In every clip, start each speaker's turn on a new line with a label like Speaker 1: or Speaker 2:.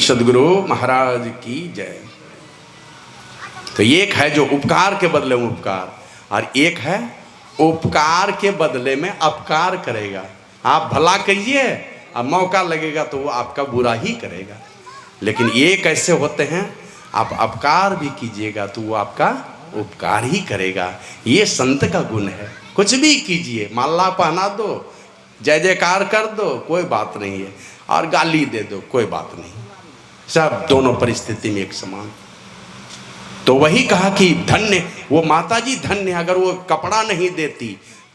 Speaker 1: सदगुरु महाराज की जय। तो एक है जो उपकार के बदले में उपकार, और एक है उपकार के बदले में अपकार करेगा। आप भला कहिए, अब मौका लगेगा तो वो आपका बुरा ही करेगा। लेकिन ये कैसे होते हैं, आप अपकार भी कीजिएगा तो वो आपका उपकार ही करेगा। ये संत का गुण है। कुछ भी कीजिए, माला पहना दो, जय जयकार कर दो, कोई बात नहीं है, और गाली दे दो, कोई बात नहीं, सब दोनों परिस्थिति में एक समान। तो वही कहा कि धन्य वो माता जी, धन्य अगर वो कपड़ा नहीं देती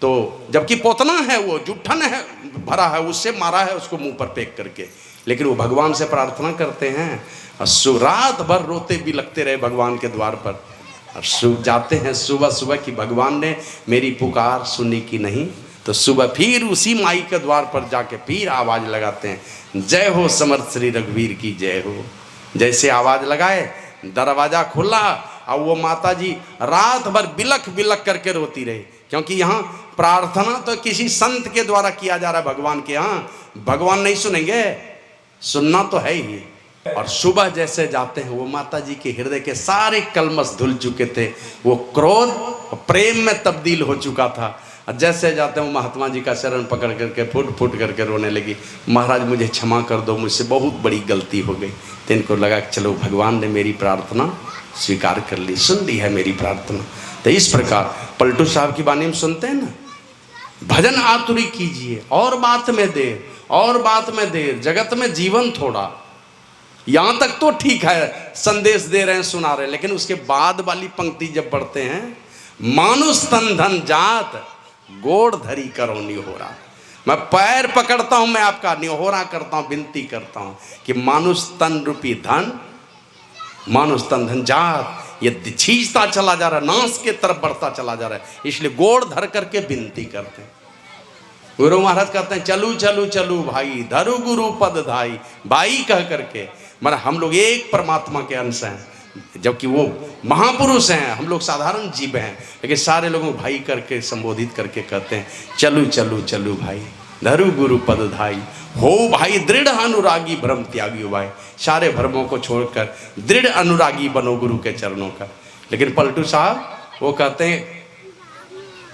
Speaker 1: तो, जबकि पोतना है, वो जुठन है भरा है, उससे मारा है उसको मुंह पर फेंक करके, लेकिन वो भगवान से प्रार्थना करते हैं और रात भर रोते भी लगते रहे भगवान के द्वार पर। और जाते हैं सुबह सुबह कि भगवान ने मेरी पुकार सुनी कि नहीं, तो सुबह फिर उसी माई के द्वार पर जाके फिर आवाज़ लगाते हैं, जय हो समर्थ श्री रघुवीर की जय हो। जैसे आवाज़ लगाए, दरवाज़ा खुला और वो माता जी रात भर बिलख बिलख करके रोती रही, क्योंकि यहाँ प्रार्थना तो किसी संत के द्वारा किया जा रहा है भगवान के यहाँ, भगवान नहीं सुनेंगे, सुनना तो है ही। और सुबह जैसे जाते हैं, वो माता जी के हृदय के सारे कलमश धुल चुके थे, वो क्रोध प्रेम में तब्दील हो चुका था। और जैसे जाते हैं वो महात्मा जी का शरण पकड़ करके फुट फुट करके रोने लगी, महाराज मुझे क्षमा कर दो, मुझसे बहुत बड़ी गलती हो गई। तो इनको लगा कि चलो भगवान ने मेरी प्रार्थना स्वीकार कर ली, सुन ली है मेरी प्रार्थना। तो इस प्रकार पलटू साहब की वाणी में सुनते हैं ना, भजन आतुरी कीजिए और बात में देर, और बात में देर, जगत में जीवन थोड़ा। यहाँ तक तो ठीक है, संदेश दे रहे हैं, सुना रहे हैं, लेकिन उसके बाद वाली पंक्ति जब पढ़ते हैं, मानुष तन धन जात गोड़ धरी करो निहोरा। मैं पैर पकड़ता हूं, मैं आपका निहोरा करता हूं, विनती करता हूं कि मानुष तन रूपी धन, मानुष तन धन जात ये छींचता चला जा रहा है, नाश के तरफ बढ़ता चला जा रहा है, इसलिए गोड़ धर करके विनती करते हैं। गुरु महाराज कहते हैं, चलू चलू चलू भाई, धरु गुरु पद धाई, भाई कह करके, मतलब हम लोग एक परमात्मा के अंश हैं, जबकि वो महापुरुष हैं, हम लोग साधारण जीव हैं, लेकिन सारे लोगों को भाई करके संबोधित करके कहते हैं, चलू चलू चलू भाई, धरु गुरु पद धाई, हो भाई दृढ़ अनुरागी भ्रम त्यागी हो भाई, सारे भ्रमों को छोड़कर दृढ़ अनुरागी बनो गुरु के चरणों का। लेकिन पलटू साहब वो कहते हैं,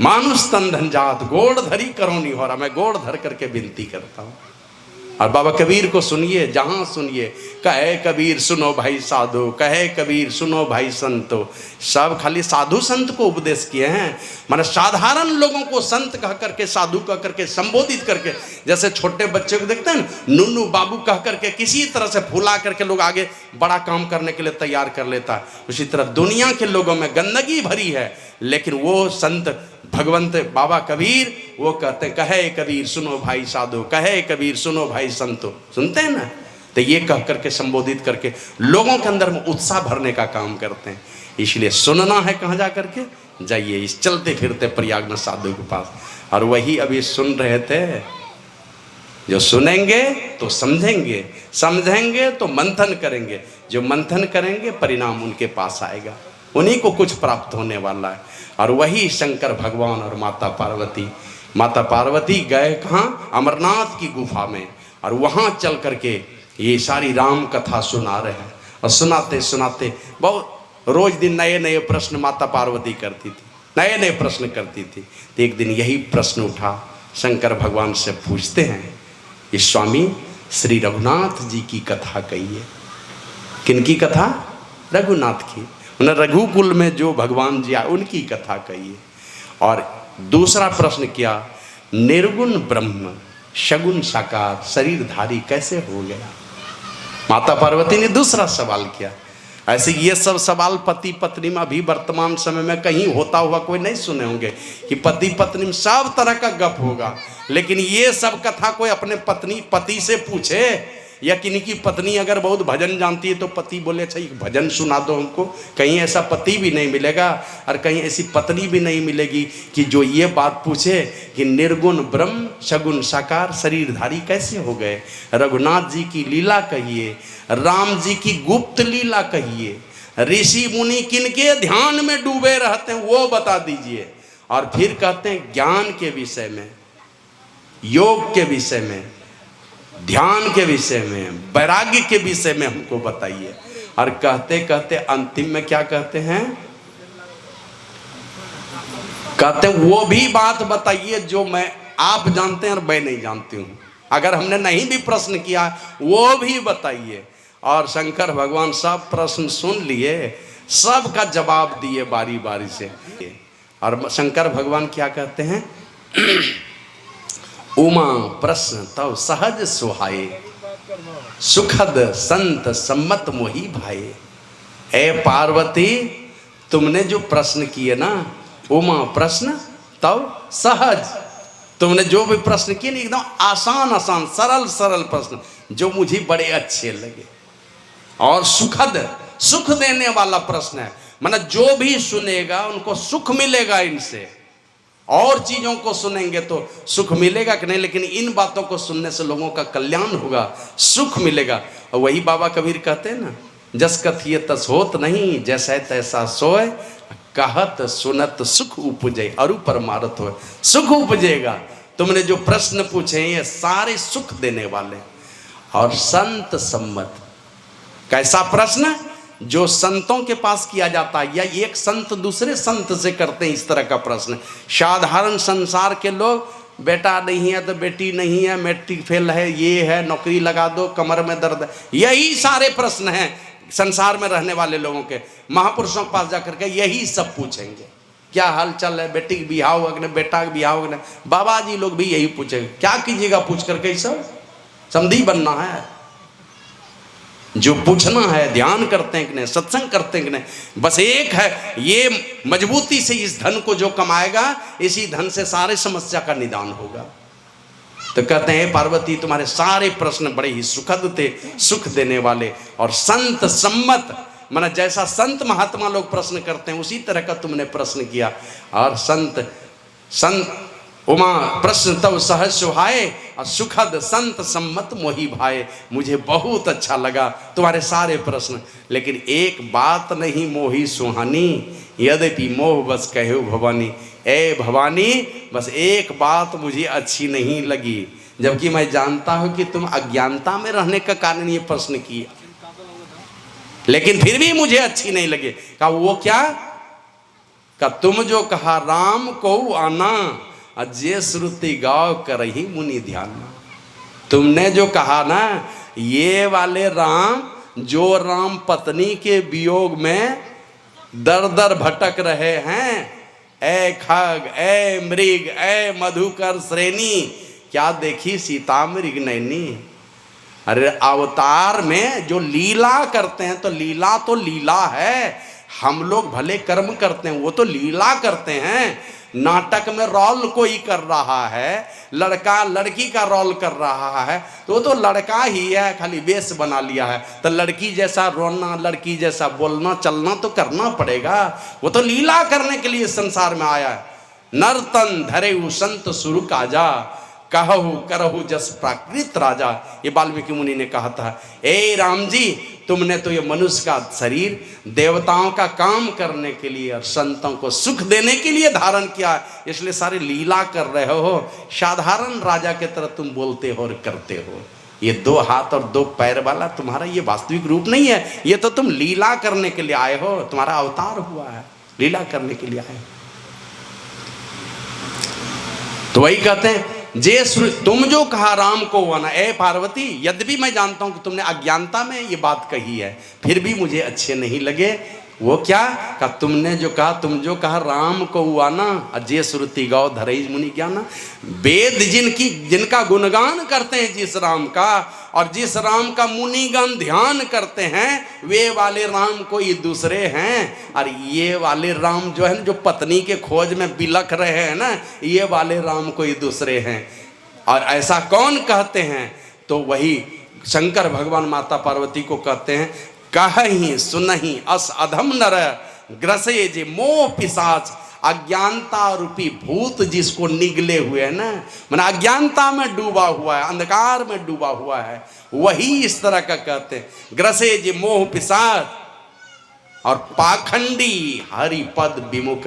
Speaker 1: मानुष तन धन जात गोड़ धरी करो निहोरा, मैं गोड़ धर करके विनती करता हूँ। और बाबा कबीर को सुनिए, जहाँ सुनिए, कहे कबीर सुनो भाई साधु, कहे कबीर सुनो भाई संतो, सब खाली साधु संत को उपदेश किए हैं, माने साधारण लोगों को संत कह करके, साधु कह करके संबोधित करके, जैसे छोटे बच्चे को देखते हैं नुन्नू बाबू कह करके किसी तरह से फुला करके लोग आगे बड़ा काम करने के लिए तैयार कर लेता है, उसी तरह दुनिया के लोगों में गंदगी भरी है, लेकिन वो संत भगवंत बाबा कबीर वो कहते हैं, कहे कबीर सुनो भाई साधु, कहे कबीर सुनो भाई संतो, सुनते हैं ना। तो ये कह करके संबोधित करके लोगों के अंदर में उत्साह भरने का काम करते हैं। इसलिए सुनना है कहाँ जा करके, जाइए इस चलते फिरते प्रयागनाथ साधु के पास। और वही अभी सुन रहे थे, जो सुनेंगे तो समझेंगे, समझेंगे तो मंथन करेंगे, जो मंथन करेंगे परिणाम उनके पास आएगा, उन्हीं को कुछ प्राप्त होने वाला है। और वही शंकर भगवान और माता पार्वती गए कहाँ, अमरनाथ की गुफा में, और वहाँ चल करके ये सारी राम कथा सुना रहे हैं। और सुनाते सुनाते बहुत रोज दिन नए नए प्रश्न माता पार्वती करती थी, नए नए प्रश्न करती थी। तो एक दिन यही प्रश्न उठा, शंकर भगवान से पूछते हैं, इस स्वामी श्री रघुनाथ जी की कथा कहिए। किनकी कथा? रघुनाथ की, उन्हें रघुकुल में जो भगवान जी आए उनकी कथा कहिए। और दूसरा प्रश्न किया, निर्गुण ब्रह्म शगुन साकार शरीरधारी कैसे हो गया? माता पार्वती ने दूसरा सवाल किया। ऐसे ये सब सवाल पति पत्नी में अभी वर्तमान समय में कहीं होता हुआ कोई नहीं सुने होंगे कि पति पत्नी में सब तरह का गप होगा, लेकिन ये सब कथा कोई अपने पति से पूछे, या किन्हीं की पत्नी अगर बहुत भजन जानती है तो पति बोले अच्छा एक भजन सुना दो हमको, कहीं ऐसा पति भी नहीं मिलेगा और कहीं ऐसी पत्नी भी नहीं मिलेगी कि जो ये बात पूछे कि निर्गुण ब्रह्म सगुण साकार शरीरधारी कैसे हो गए। रघुनाथ जी की लीला कहिए, राम जी की गुप्त लीला कहिए, ऋषि मुनि किनके ध्यान में डूबे रहते हैं वो बता दीजिए। और फिर कहते हैं ज्ञान के विषय में, योग के विषय में, ध्यान के विषय में, वैराग्य के विषय में हमको बताइए। और कहते कहते अंतिम में क्या कहते हैं? कहते वो भी बात बताइए जो मैं आप जानते हैं और मैं नहीं जानती हूं। अगर हमने नहीं भी प्रश्न किया वो भी बताइए। और शंकर भगवान सब प्रश्न सुन लिए, सब का जवाब दिए बारी बारी से। और शंकर भगवान क्या कहते हैं? उमा प्रश्न तव सहज सुहाए, सुखद संत सम्मत मोहि भाए। ए पार्वती, तुमने जो प्रश्न किए ना, उमा प्रश्न तव सहज, तुमने जो भी प्रश्न किए ना एकदम आसान आसान सरल सरल प्रश्न जो मुझे बड़े अच्छे लगे। और सुखद, सुख देने वाला प्रश्न है, मतलब जो भी सुनेगा उनको सुख मिलेगा इनसे। और चीजों को सुनेंगे तो सुख मिलेगा कि नहीं, लेकिन इन बातों को सुनने से लोगों का कल्याण होगा, सुख मिलेगा। और वही बाबा कबीर कहते हैं ना, जस कथिए तस होत नहीं, जैसा तैसा सोए, कहत सुनत सुख उपजे अरु परमारथ होए। सुख उपजेगा। तुमने जो प्रश्न पूछे ये सारे सुख देने वाले। और संत सम्मत, कैसा प्रश्न? जो संतों के पास किया जाता है, या एक संत दूसरे संत से करते हैं, इस तरह का प्रश्न। साधारण संसार के लोग, बेटा नहीं है तो बेटी नहीं है, मैट्रिक फेल है, ये है, नौकरी लगा दो, कमर में दर्द है, यही सारे प्रश्न हैं संसार में रहने वाले लोगों के। महापुरुषों के पास जाकर के यही सब पूछेंगे, क्या हाल चाल है, बेटी का बिहाव होगा कि नहीं, बेटा का बिहाव होगा कि नहीं। बाबा जी लोग भी यही पूछेंगे, क्या कीजिएगा पूछ करके, सब समधी बनना है। जो पूछना है, ध्यान करते हैं कि नहीं, सत्संग करते हैं कि नहीं, बस एक है, ये मजबूती से इस धन को जो कमाएगा, इसी धन से सारे समस्या का निदान होगा। तो कहते हैं पार्वती, तुम्हारे सारे प्रश्न बड़े ही सुखद थे, सुख देने वाले। और संत सम्मत, माना जैसा संत महात्मा लोग प्रश्न करते हैं उसी तरह का तुमने प्रश्न किया। और संत उमा प्रश्न तब सहज सुहाए, और सुखद संत सम्मत मोहि भाए। मुझे बहुत अच्छा लगा तुम्हारे सारे प्रश्न, लेकिन एक बात नहीं मोहि सुहानी, यद्यपि मोह बस कहो भवानी। ए भवानी, बस एक बात मुझे अच्छी नहीं लगी, जबकि मैं जानता हूं कि तुम अज्ञानता में रहने का कारण ये प्रश्न किए, लेकिन फिर भी मुझे अच्छी नहीं लगे। कहा वो क्या? का तुम जो कहा राम को आना, अजय श्रुति गाओ करही मुनि ध्यान। तुमने जो कहा ना, ये वाले राम, जो राम पत्नी के वियोग में दर दर भटक रहे हैं, ए खग, ए मृग, ए मधुकर श्रेणी, क्या देखी सीता मृग नैनी। अरे अवतार में जो लीला करते हैं, तो लीला तो लीला है। हम लोग भले कर्म करते हैं, वो तो लीला करते हैं। नाटक में रोल कोई कर रहा है, लड़का लड़की का रोल कर रहा है, तो वो तो लड़का ही है, खाली वेश बना लिया है। तो लड़की जैसा रोना, लड़की जैसा बोलना चलना तो करना पड़ेगा। वो तो लीला करने के लिए संसार में आया है। नर्तन धरे संत सुरु काजा, कहु करहु जस प्राकृत राजा। ये वाल्मीकि मुनि ने कहा था। ए राम जी, तुमने तो ये मनुष्य का शरीर देवताओं का काम करने के लिए और संतों को सुख देने के लिए धारण किया, इसलिए सारे लीला कर रहे हो। साधारण राजा के तरह तुम बोलते हो और करते हो। ये 2 हाथ और 2 पैर वाला तुम्हारा ये वास्तविक रूप नहीं है, ये तो तुम लीला करने के लिए आए हो। तुम्हारा अवतार हुआ है, लीला करने के लिए आए हो। तो वही कहते हैं, तुम जो कहा राम को आना, ए पार्वती, यद्यपि मैं जानता हूं कि तुमने अज्ञानता में ये बात कही है, फिर भी मुझे अच्छे नहीं लगे। वो क्या? का तुमने जो कहा, तुम जो कहा राम को आना, अजय श्रुति गाओ धरई मुनि ज्ञाना। वेद जिनका गुणगान करते हैं जिस राम का, और जिस राम का मुनिगण ध्यान करते हैं, वे वाले राम कोई दूसरे हैं। और ये वाले राम जो है ना, जो पत्नी के खोज में बिलख रहे हैं ना, ये वाले राम कोई दूसरे हैं। और ऐसा कौन कहते हैं? तो वही शंकर भगवान माता पार्वती को कहते हैं, कहहीं सुनहीं अस अधम नर, ग्रसे जे मोह पिशाच। अज्ञानता रूपी भूत जिसको निगले हुए है ना, माने अज्ञानता में डूबा हुआ है, अंधकार में डूबा हुआ है, वही इस तरह का कहते हैं। ग्रसे जे मोह पिशाच, और पाखंडी हरि पद विमुख,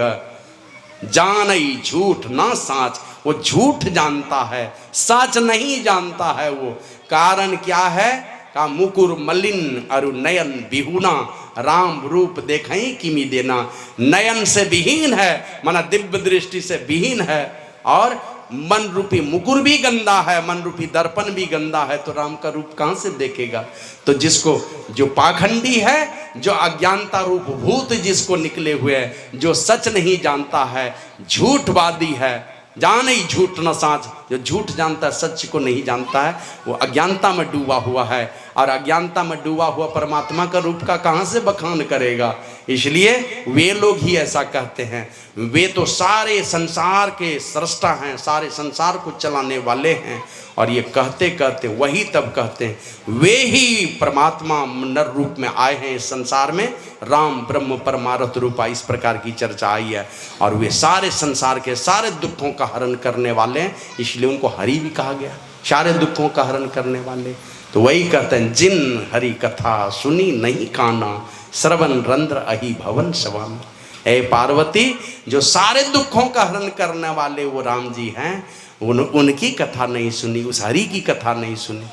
Speaker 1: जानई झूठ ना साच। वो झूठ जानता है, सच नहीं जानता है। वो कारण क्या है? का मुकुर मलिन अरु नयन बिहुना, राम रूप देखई किमी देना। नयन से विहीन है, माना दिव्य दृष्टि से विहीन है, और मन रूपी मुकुर भी गंदा है, मन रूपी दर्पण भी गंदा है, तो राम का रूप कहाँ से देखेगा? तो जिसको, जो पाखंडी है, जो अज्ञानता रूप भूत जिसको निकले हुए है, जो सच नहीं जानता है, झूठवादी है, जान ही झूठ न साँच, जो झूठ जानता है सच को नहीं जानता है, वो अज्ञानता में डूबा हुआ है। और अज्ञानता में डूबा हुआ परमात्मा का रूप का कहाँ से बखान करेगा? इसलिए वे लोग ही ऐसा कहते हैं। वे तो सारे संसार के सृष्टा हैं, सारे संसार को चलाने वाले हैं, और ये कहते कहते वही तब कहते हैं वे ही परमात्मा नर रूप में आए हैं इस संसार में, राम ब्रह्म परमार्थ रूपा, इस प्रकार की चर्चा आई है। और वे सारे संसार के सारे दुखों का हरण करने वाले हैं, इसलिए उनको हरि भी कहा गया, सारे दुखों का हरण करने वाले। तो वही कहते हैं, जिन हरि कथा सुनी नहीं काना, श्रवण रंध्र अहि भवन स्वामी। ए पार्वती, जो सारे दुखों का हरण करने वाले वो राम जी हैं, उनकी कथा नहीं सुनी, उस हरि की कथा नहीं सुनी।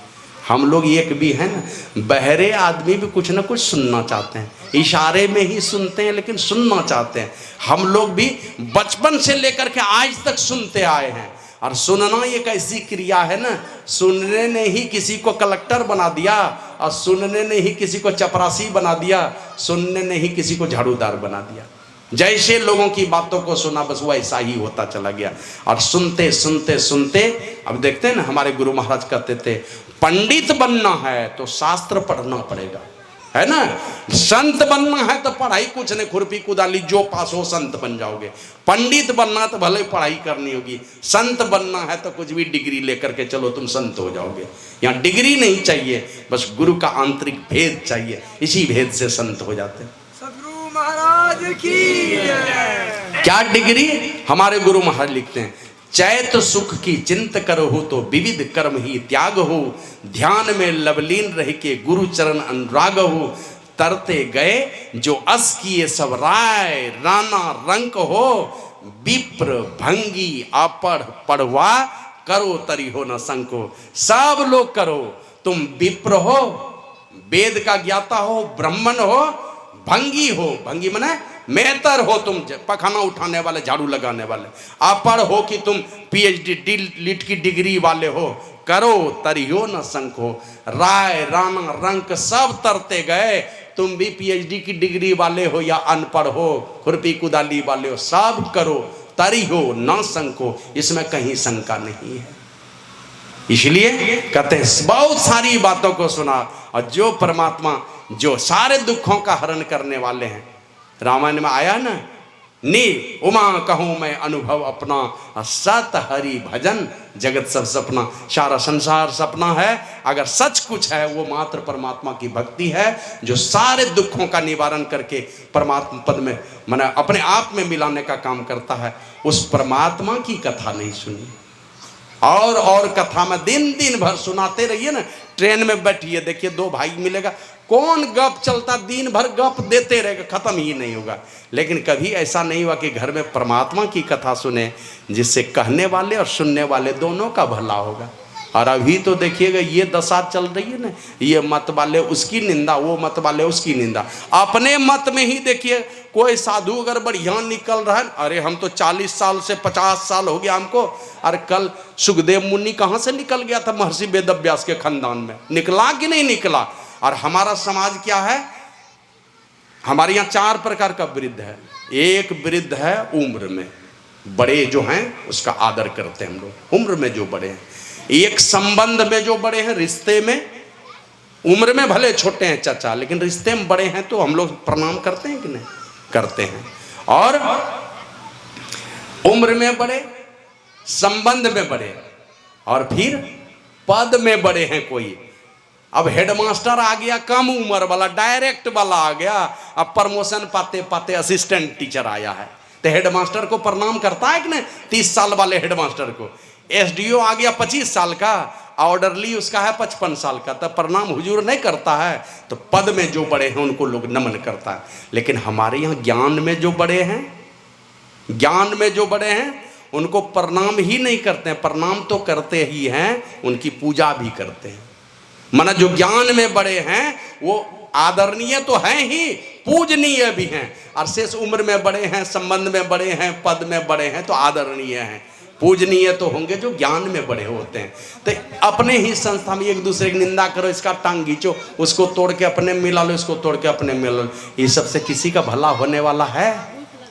Speaker 1: हम लोग एक भी है ना, बहरे आदमी भी कुछ ना कुछ सुनना चाहते हैं, इशारे में ही सुनते हैं, लेकिन सुनना चाहते हैं। हम लोग भी बचपन से लेकर के आज तक सुनते आए हैं, और सुनना एक ऐसी क्रिया है ना, सुनने ने ही किसी को कलेक्टर बना दिया, और सुनने ने ही किसी को चपरासी बना दिया, सुनने ने ही किसी को झाड़ूदार बना दिया। जैसे लोगों की बातों को सुना, बस वो ऐसा ही होता चला गया। और सुनते सुनते सुनते, अब देखते हैं ना, हमारे गुरु महाराज कहते थे, पंडित बनना है तो शास्त्र पढ़ना पड़ेगा, है ना। संत बनना है तो पढ़ाई कुछ नहीं, खुरपी कुदाली जो पास हो संत बन जाओगे। पंडित बनना तो भले पढ़ाई करनी होगी, संत बनना है तो कुछ भी डिग्री लेकर के चलो तुम संत हो जाओगे। यहाँ डिग्री नहीं चाहिए, बस गुरु का आंतरिक भेद चाहिए, इसी भेद से संत हो जाते हैं।
Speaker 2: सद्गुरु महाराज की जय।
Speaker 1: क्या डिग्री? हमारे गुरु महाराज लिखते हैं, चैत सुख की चिंत करो हो तो विविध कर्म ही त्याग हो, ध्यान में लवलीन रह के गुरु चरण अनुराग हो, तरते गए जो अस किए सब राय, राना रंक हो, विप्र भंगी अपढ़ पढ़वा, करो तरी हो न संको। सब लोग करो, तुम विप्र हो, वेद का ज्ञाता हो, ब्राह्मण हो, भंगी हो, भंगी मने मेहतर हो, तुम पखाना उठाने वाले, झाड़ू लगाने वाले, अपढ़ हो कि तुम पीएचडी लीट की डिग्री वाले हो, करो तरियो न संक हो, राय राना रंक सब तरते गए, तुम भी पीएचडी की डिग्री वाले हो या अनपढ़ हो, खुरपी कुदाली वाले हो, सब करो, तरी हो न संक हो, इसमें कहीं शंका नहीं है। इसलिए कहते हैं बहुत सारी बातों को सुना, और जो परमात्मा जो सारे दुखों का हरण करने वाले हैं, रामायण में आया ना, नी उमा कहूँ मैं अनुभव अपना, सत हरि भजन जगत सब सपना। सारा संसार सपना है, अगर सच कुछ है वो मात्र परमात्मा की भक्ति है, जो सारे दुखों का निवारण करके परमात्मा पद में माने अपने आप में मिलाने का काम करता है। उस परमात्मा की कथा नहीं सुनी, और कथा में दिन दिन भर सुनाते रहिए ना। ट्रेन में बैठिए, देखिए दो भाई मिलेगा, कौन गप चलता, दिन भर गप देते रहेगा, खत्म ही नहीं होगा। लेकिन कभी ऐसा नहीं हुआ कि घर में परमात्मा की कथा सुने, जिससे कहने वाले और सुनने वाले दोनों का भला होगा। और अभी तो देखिएगा ये दशा चल रही है ना, ये मत वाले उसकी निंदा, वो मत वाले उसकी निंदा। अपने मत में ही देखिए, कोई साधु अगर बढ़िया निकल रहा है, अरे हम तो 40 साल से 50 साल हो गया हमको, और कल सुखदेव मुनि कहाँ से निकल गया था, महर्षि वेदव्यास के खानदान में, निकला कि नहीं निकला। और हमारा समाज क्या है, हमारे यहाँ 4 प्रकार का वृद्ध है। एक वृद्ध है उम्र में, बड़े जो हैं उसका आदर करते हैं हम लोग, उम्र में जो बड़े हैं। एक संबंध में जो बड़े हैं, रिश्ते में, उम्र में भले छोटे हैं चाचा, लेकिन रिश्ते में बड़े हैं, तो हम लोग प्रणाम करते हैं कि नहीं करते हैं। और उम्र में बड़े, संबंध में बड़े, और फिर पद में बड़े हैं कोई। अब हेडमास्टर आ गया कम उम्र वाला, डायरेक्ट वाला आ गया, अब प्रमोशन पाते पाते असिस्टेंट टीचर आया है, तो हेडमास्टर को प्रणाम करता है कि नहीं, 30 साल वाले हेडमास्टर को। एसडीओ आ गया 25 साल का, ऑर्डरली उसका है 55 साल का, तब प्रणाम हुजूर नहीं करता है। तो पद में जो बड़े हैं उनको लोग नमन करता है। लेकिन हमारे यहाँ ज्ञान में जो बड़े हैं, ज्ञान में जो बड़े हैं, उनको प्रणाम ही नहीं करते हैं, प्रणाम तो करते ही हैं, उनकी पूजा भी करते हैं। माना जो ज्ञान में बड़े हैं वो आदरणीय तो हैं ही, पूजनीय भी हैं, और शेष उम्र में बड़े हैं, संबंध में बड़े हैं, पद में बड़े हैं तो आदरणीय हैं। पूजनीय तो होंगे जो ज्ञान में बड़े होते हैं। तो अपने ही संस्था में एक दूसरे की निंदा करो, इसका टांग खींचो, उसको तोड़ के अपने में मिला लो, इसको तोड़ के अपने में मिला लो, ये सबसे किसी का भला होने वाला है?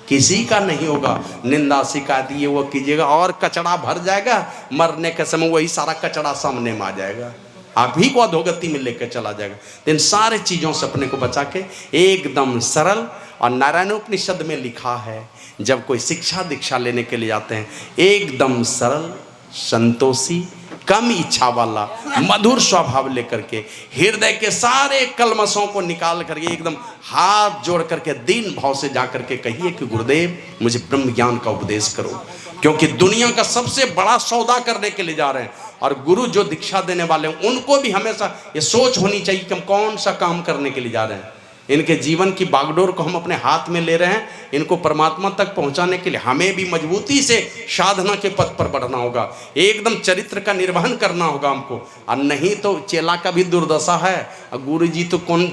Speaker 1: किसी का नहीं होगा। निंदा शिकायत ये वो कीजिएगा और कचड़ा भर जाएगा, मरने के समय वही सारा कचड़ा सामने में आ जाएगा, आप ही को अधोगति में लेकर चला जाएगा। तो इन सारे चीज़ों से अपने को बचा के एकदम सरल, और नारायणोपनिषद में लिखा है जब कोई शिक्षा दीक्षा लेने के लिए जाते हैं, एकदम सरल, संतोषी, कम इच्छा वाला, मधुर स्वभाव लेकर के हृदय के सारे कलमशों को निकाल करके एकदम हाथ जोड़ करके दीन भाव से जा करके कहिए कि गुरुदेव मुझे ब्रह्म ज्ञान का उपदेश करो, क्योंकि दुनिया का सबसे बड़ा सौदा करने के लिए जा रहे हैं। और गुरु जो दीक्षा देने वाले हैं उनको भी हमेशा ये सोच होनी चाहिए कि हम कौन सा काम करने के लिए जा रहे हैं। इनके जीवन की बागडोर को हम अपने हाथ में ले रहे हैं, इनको परमात्मा तक पहुंचाने के लिए हमें भी मजबूती से साधना के पथ पर बढ़ना होगा, एकदम चरित्र का निर्वहन करना होगा हमको। और नहीं तो चेला का भी दुर्दशा है, और गुरु जी तो कौन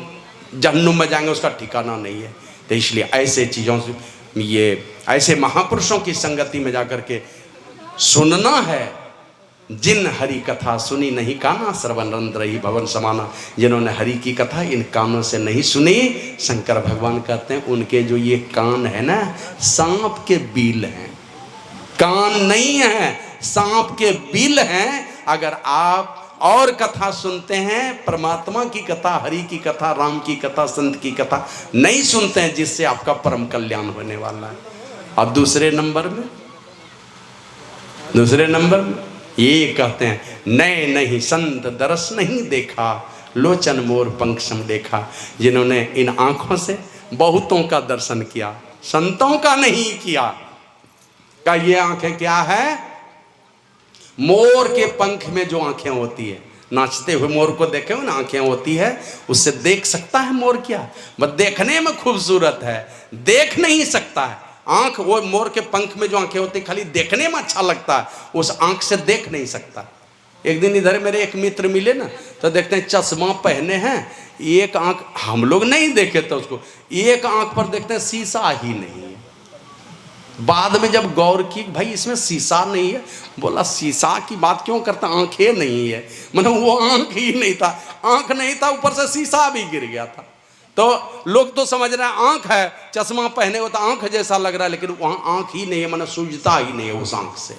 Speaker 1: जहन्नुम में जाएंगे उसका ठिकाना नहीं है। तो इसलिए ऐसे चीज़ों से, ये ऐसे महापुरुषों की संगति में जाकर के सुनना है। जिन हरि कथा सुनी नहीं काना, श्रवण रंध्र ही भवन समाना। जिन्होंने हरि की कथा इन कानों से नहीं सुनी, शंकर भगवान कहते हैं उनके जो ये कान है ना, सांप के बील हैं, कान नहीं है, सांप के बील हैं। अगर आप और कथा सुनते हैं, परमात्मा की कथा, हरि की कथा, राम की कथा, संत की कथा नहीं सुनते हैं, जिससे आपका परम कल्याण होने वाला है। और दूसरे नंबर में ये कहते हैं, नए नहीं संत दरस नहीं देखा, लोचन मोर पंख सम देखा। जिन्होंने इन आंखों से बहुतों का दर्शन किया, संतों का नहीं किया। का ये आंखें क्या है? मोर के पंख में जो आंखें होती है, नाचते हुए मोर को देखे हो ना, आंखें होती है, उससे देख सकता है मोर क्या? बस देखने में खूबसूरत है, देख नहीं सकता है। आंख, वो मोर के पंख में जो आंखें होती है, खाली देखने में अच्छा लगता है, उस आंख से देख नहीं सकता। एक दिन इधर मेरे एक मित्र मिले ना, तो देखते हैं चश्मा पहने हैं, एक आंख, हम लोग नहीं देखे तो उसको, एक आंख पर देखते हैं शीशा ही नहीं है। बाद में जब गौर की, भाई इसमें शीशा नहीं है, बोला शीशा की बात क्यों करता, आंखें नहीं है। मतलब वो आंख ही नहीं था, आंख नहीं था, ऊपर से शीशा भी गिर गया था। तो लोग तो समझ रहे हैं आंख है, चश्मा पहने हो तो आंख जैसा लग रहा है, लेकिन वहाँ आंख ही नहीं है, मतलब सूझता ही नहीं है उस आंख से।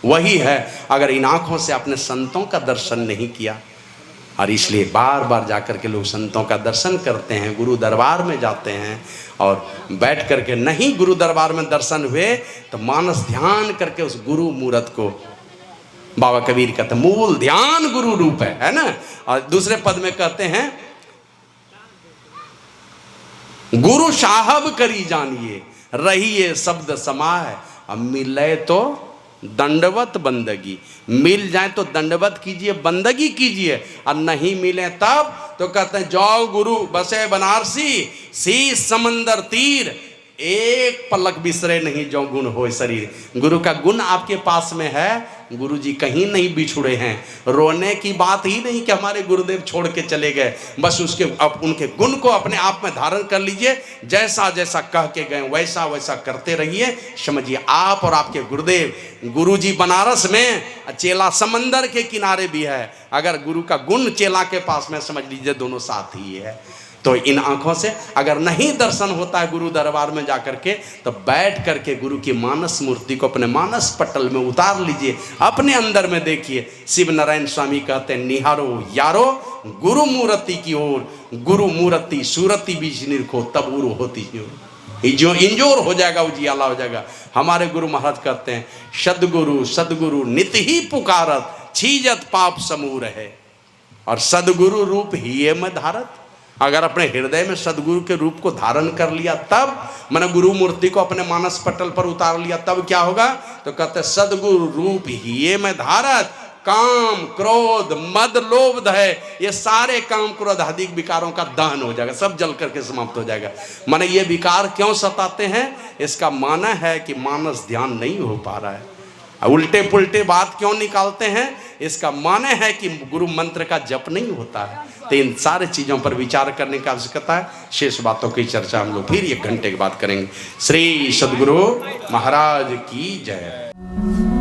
Speaker 1: वही है, अगर इन आंखों से आपने संतों का दर्शन नहीं किया, और इसलिए बार बार जाकर के लोग संतों का दर्शन करते हैं, गुरु दरबार में जाते हैं, और बैठ करके नहीं गुरु दरबार में दर्शन हुए तो मानस ध्यान करके उस गुरु मूर्त को, बाबा कबीर कहते मूल ध्यान गुरु रूप है ना। और दूसरे पद में कहते हैं, गुरु साहब करी जानिए, रहिए शब्द समाए, अब मिले तो दंडवत बंदगी, मिल जाए तो दंडवत कीजिए, बंदगी कीजिए, और नहीं मिले तब तो कहते हैं जाओ गुरु बसे बनारसी, शीश समंदर तीर, एक पलक बिसरे नहीं जो गुण हो शरीर। गुरु का गुण आपके पास में है, गुरु जी कहीं नहीं बिछुड़े हैं। रोने की बात ही नहीं कि हमारे गुरुदेव छोड़ के चले गए, बस उसके उनके गुण को अपने आप में धारण कर लीजिए, जैसा जैसा कह के गए वैसा वैसा करते रहिए। समझिए आप और आपके गुरुदेव, गुरु जी बनारस में, चेला समंदर के किनारे भी है। अगर गुरु का गुण चेला के पास में, समझ लीजिए दोनों साथ ही है। तो इन आंखों से अगर नहीं दर्शन होता है गुरु दरबार में जाकर के, तो बैठ करके गुरु की मानस मूर्ति को अपने मानस पटल में उतार लीजिए, अपने अंदर में देखिए। शिव नारायण स्वामी कहते हैं, निहारो यारो गुरु मूर्ति की ओर, गुरु मूर्ति सूरति बीच निरखो तब उरु होती जो इंजोर हो जाएगा, उजियाला हो जाएगा। हमारे गुरु महाराज कहते हैं, सदगुरु सदगुरु नित ही पुकारत, छीजत पाप समूह है, और सदगुरु रूप ही में धारत। अगर अपने हृदय में सदगुरु के रूप को धारण कर लिया, तब मैंने गुरु मूर्ति को अपने मानस पटल पर उतार लिया, तब क्या होगा? तो कहते सदगुरु रूप ही में धारत, काम, क्रोध, मद, लोभ है, ये सारे काम, क्रोध आदि विकारों का दहन हो जाएगा, सब जल करके समाप्त हो जाएगा। माने ये विकार क्यों सताते हैं? इसका माना है कि मानस ध्यान नहीं हो पा रहा है। उल्टे पुल्टे बात क्यों निकालते हैं? इसका माने है कि गुरु मंत्र का जप नहीं होता है। तो इन सारे चीजों पर विचार करने की आवश्यकता है। शेष बातों की चर्चा हम लोग फिर 1 घंटे के बाद करेंगे। श्री सद्गुरु महाराज की जय।